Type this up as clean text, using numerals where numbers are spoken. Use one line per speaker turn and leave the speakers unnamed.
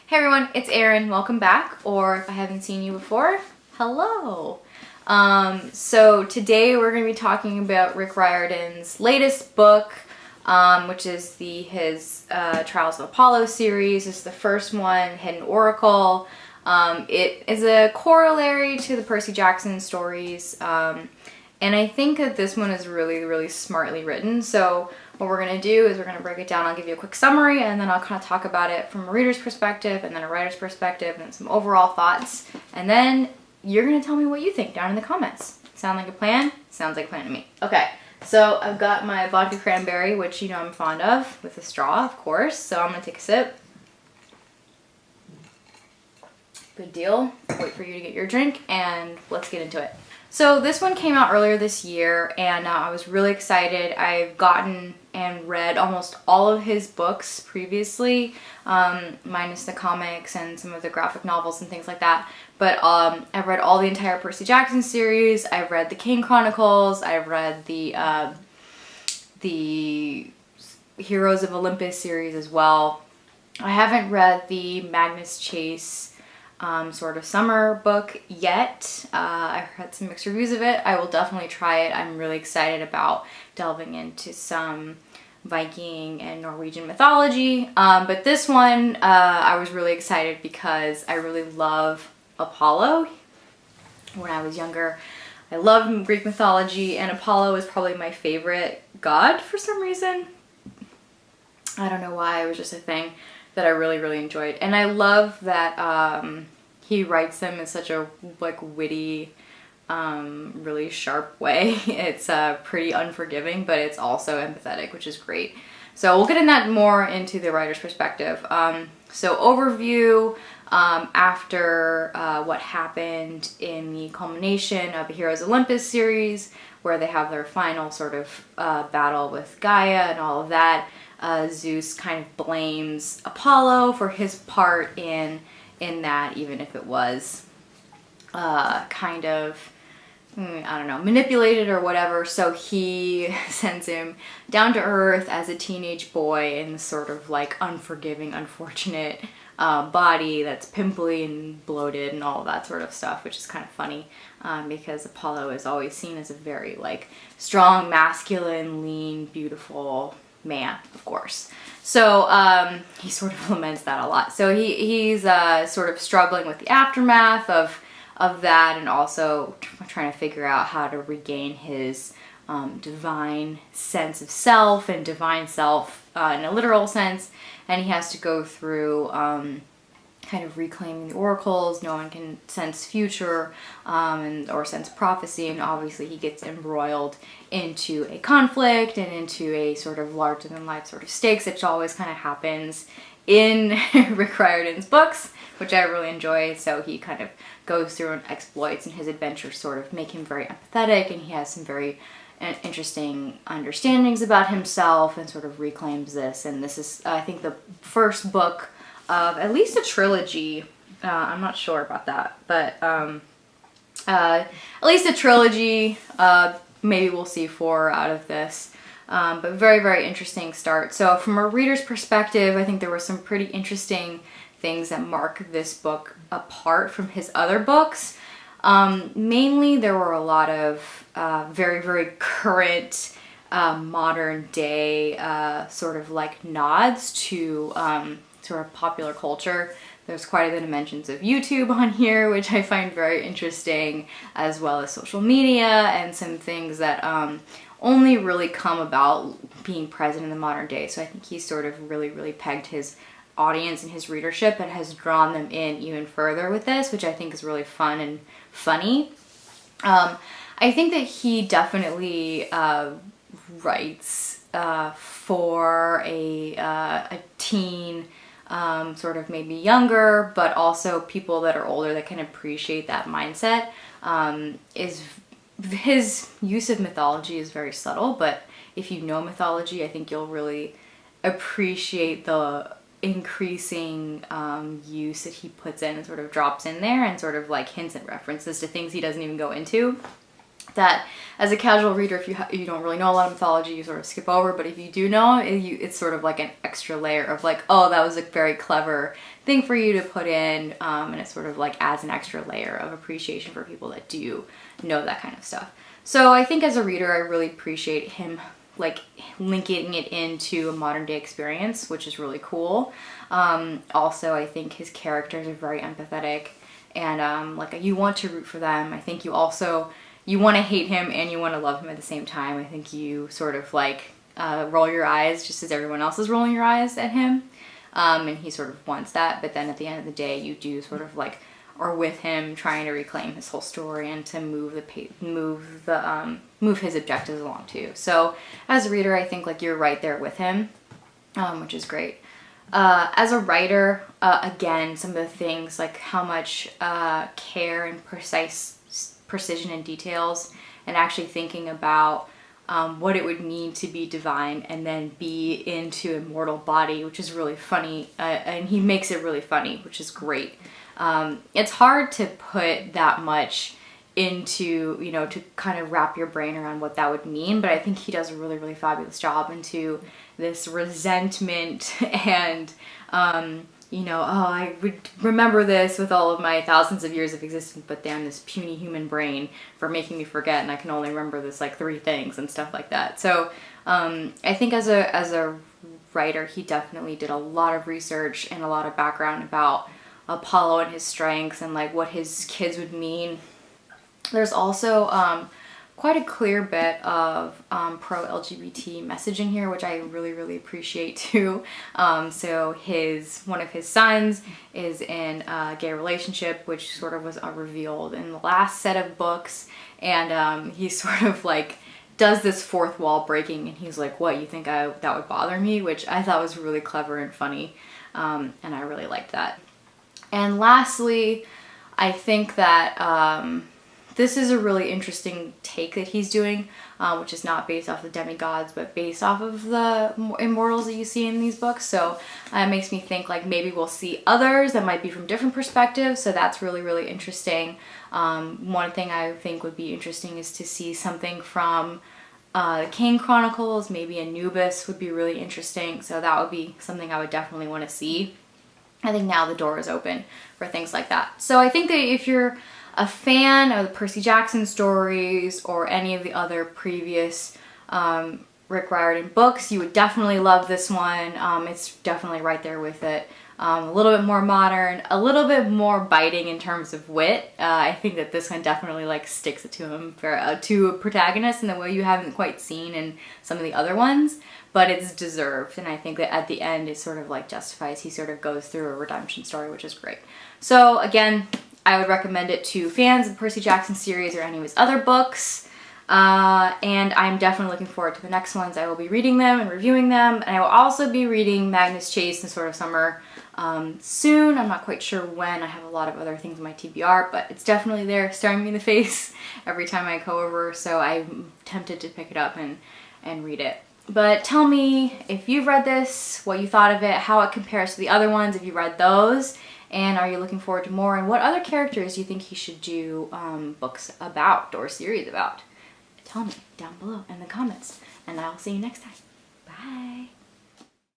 Hey everyone, it's Erin. Welcome back, or if I haven't seen you before, hello. So today we're going to be talking about Rick Riordan's latest book, which is his Trials of Apollo series. It's the first one, Hidden Oracle. It is a corollary to the Percy Jackson stories, and I think that this one is really smartly written. So what we're going to do is we're going to break it down. I'll give you a quick summary, and then I'll kind of talk about it from a reader's perspective, and then a writer's perspective, and some overall thoughts. And then you're going to tell me what you think down in the comments. Sound like a plan? Sounds like a plan to me. Okay, so I've got my vodka cranberry, which you know I'm fond of, with a straw, of course. So I'm going to take a sip. Good deal. Wait for you to get your drink, and let's get into it. So this one came out earlier this year, and I was really excited. I've gotten and read almost all of his books previously, minus the comics and some of the graphic novels and things like that. But I've read all the entire Percy Jackson series. I've read the Kane Chronicles. I've read the Heroes of Olympus series as well. I haven't read the Magnus Chase sort of summer book yet. I've heard some mixed reviews of it. I will definitely try it. I'm really excited about delving into some Viking and Norwegian mythology. But this one, I was really excited because I really love Apollo. When I was younger, I loved Greek mythology, and Apollo is probably my favorite god for some reason. I don't know why, it was just a thing that I really enjoyed. And I love that he writes them in such a witty, really sharp way. It's pretty unforgiving, but it's also empathetic, which is great. So we'll get in that more into the writer's perspective. So overview, after what happened in the culmination of the Heroes of Olympus series, where they have their final sort of battle with Gaia and all of that, Zeus kind of blames Apollo for his part in that, even if it was kind of, I don't know, manipulated or whatever. So he sends him down to Earth as a teenage boy in this sort of like unforgiving, unfortunate body that's pimply and bloated and all of that sort of stuff, which is kind of funny because Apollo is always seen as a very like strong, masculine, lean, beautiful man, of course. So he sort of laments that a lot. So he's sort of struggling with the aftermath of that, and also trying to figure out how to regain his divine sense of self and divine self in a literal sense. And he has to go through kind of reclaiming the oracles. No one can sense future or sense prophecy, and obviously he gets embroiled into a conflict and into a sort of larger than life sort of stakes, which always kind of happens in Rick Riordan's books, which I really enjoy. So he kind of goes through and exploits, and his adventures sort of make him very empathetic, and he has some very interesting understandings about himself and sort of reclaims this. And this is, I think, the first book of at least a trilogy. I'm not sure about that, but at least a trilogy. Maybe we'll see 4 out of this. But very interesting start. So from a reader's perspective, I think there were some pretty interesting things that mark this book apart from his other books. Mainly there were a lot of very current, modern day sort of like nods to sort of popular culture. There's quite a bit of mentions of YouTube on here, which I find very interesting, as well as social media and some things that only really come about being present in the modern day. So I think he's sort of really pegged his audience and his readership and has drawn them in even further with this, which I think is really fun and funny. I think that he definitely writes for a teen, sort of maybe younger, but also people that are older that can appreciate that mindset. His use of mythology is very subtle, but if you know mythology, I think you'll really appreciate the increasing use that he puts in and sort of drops in there, and sort of like hints and references to things he doesn't even go into. that as a casual reader, if you don't really know a lot of mythology, you sort of skip over, but if you do know, it's sort of like an extra layer of like, oh, that was a very clever thing for you to put in, and it sort of like adds an extra layer of appreciation for people that do know that kind of stuff. So I think as a reader, I really appreciate him like linking it into a modern day experience, which is really cool. Also, I think his characters are very empathetic, and like you want to root for them. I think you want to hate him and you want to love him at the same time. I think you sort of like roll your eyes just as everyone else is rolling your eyes at him, and he sort of wants that. But then at the end of the day, you do sort of like are with him, trying to reclaim his whole story and to move his objectives along too. So as a reader, I think like you're right there with him, which is great. As a writer, again, some of the things like how much care and precision and details, and actually thinking about what it would mean to be divine and then be into a mortal body, which is really funny, and he makes it really funny, which is great. It's hard to put that much into, you know, to kind of wrap your brain around what that would mean, but I think he does a really, really fabulous job into this resentment and, you know, oh, I would remember this with all of my thousands of years of existence, but damn, this puny human brain for making me forget, and I can only remember this like 3 things and stuff like that. So I think as a writer, he definitely did a lot of research and a lot of background about Apollo and his strengths and like what his kids would mean. There's also quite a clear bit of pro-LGBT messaging here, which I really, really appreciate too. So one of his sons is in a gay relationship, which sort of was revealed in the last set of books, and he sort of like does this fourth wall breaking, and he's like, what, you think that would bother me? Which I thought was really clever and funny, and I really liked that. And lastly, I think that this is a really interesting take that he's doing, which is not based off the demigods, but based off of the immortals that you see in these books. So it makes me think like maybe we'll see others that might be from different perspectives. So that's really, really interesting. One thing I think would be interesting is to see something from the Kane Chronicles. Maybe Anubis would be really interesting. So that would be something I would definitely want to see. I think now the door is open for things like that. So I think that if you're a fan of the Percy Jackson stories or any of the other previous Rick Riordan books, you would definitely love this one. It's definitely right there with it. A little bit more modern, a little bit more biting in terms of wit. I think that this one definitely like sticks it to him to a protagonist in the way you haven't quite seen in some of the other ones, but it's deserved. And I think that at the end it sort of like justifies, he sort of goes through a redemption story, which is great. So again, I would recommend it to fans of the Percy Jackson series or any of his other books. And I'm definitely looking forward to the next ones. I will be reading them and reviewing them. And I will also be reading Magnus Chase and Sword of Summer soon. I'm not quite sure when. I have a lot of other things in my TBR, but it's definitely there staring me in the face every time I go over. So I'm tempted to pick it up and read it. But tell me if you've read this, what you thought of it, how it compares to the other ones, if you read those. And are you looking forward to more? And what other characters do you think he should do books about or series about? Tell me down below in the comments. And I'll see you next time. Bye.